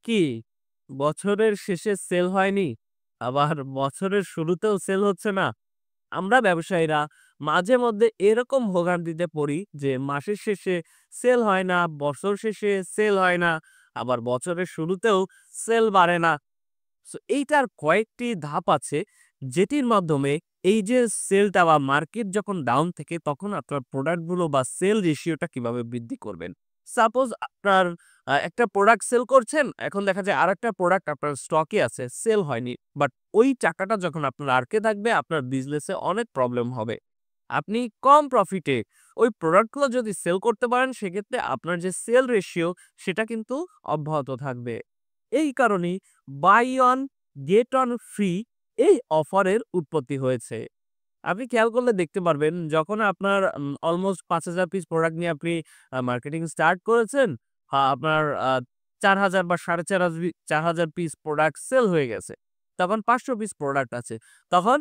কি বছরের শেষে সেল হয়নি? আবার বছরের শুরুতেও সেল হচ্ছে না? আমরা ব্যবসায়ীরা মাঝে মধ্যে এরকম ভোগান্তিতে পড়ি যে মাসের শেষে সেল হয় না, বছর শেষে সেল হয় না, আবার বছরের শুরুতেও সেল বাড়ে না। সো এইটার কয়েকটি ধাপ আছে যেটির মাধ্যমে এই যে সেলটা বা মার্কেট যখন ডাউন থাকে তখন আপনার প্রোডাক্ট গুলো বা সেল রেশিওটা কিভাবে বৃদ্ধি করবেন। সাপোজ আপনার একটা প্রোডাক্ট সেল করছেন, এখন দেখা যায় আরেকটা প্রোডাক্ট আপনার স্টকে আছে, সেল হয়নি। বাট ওই টাকাটা যখন আপনার আটকে থাকবে আপনার বিজনেসে অনেক প্রবলেম হবে। আপনি কম প্রফিটে ওই প্রোডাক্টগুলো যদি সেল করতে পারেন সেক্ষেত্রে আপনার যে সেল রেশিও সেটা কিন্তু অব্যাহত থাকবে। এই কারণেই buy one get one free এই অফারের উৎপত্তি হয়েছে। আপনি খেয়াল করলে দেখতে পারবেন যখন আপনার অলমোস্ট ৫,০০০ পিস প্রোডাক্ট নিয়ে আপনি মার্কেটিং স্টার্ট করেছেন, আপনার ৪,০০০ বা ৪,৫০০ পিস প্রোডাক্ট সেল হয়ে গেছে। তখন ৫০০ পিস প্রোডাক্ট আছে। তখন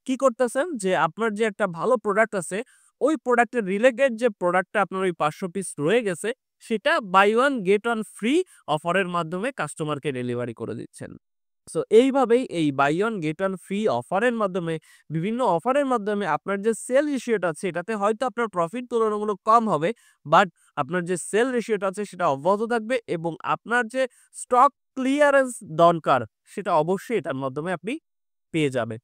কি করতেছেন যে আপনার যে একটা ভালো প্রোডাক্ট আছে, ওই প্রোডাক্টের রিলেটেড যে প্রোডাক্টটা আপনার ওই ৫০০ পিস রয়ে গেছে, সেটা buy one get one free অফারের মাধ্যমে কাস্টমারকে ডেলিভারি করে দিচ্ছেন। সো এইভাবেই এই buy one get one free অফারের মাধ্যমে বিভিন্ন অফারের মাধ্যমে আপনার যে সেল রেশিওটা আছে এটাতে হয়তো আপনার প্রফিট তুলনামূলক কম হবে। বাট আপনার যে সেল রেশিওটা আছে সেটা অব্যাহত থাকবে এবং আপনার যে স্টক ক্লিয়ারেন্স দরকার সেটা অবশ্যই এটার মাধ্যমে আপনি পেয়ে যাবেন।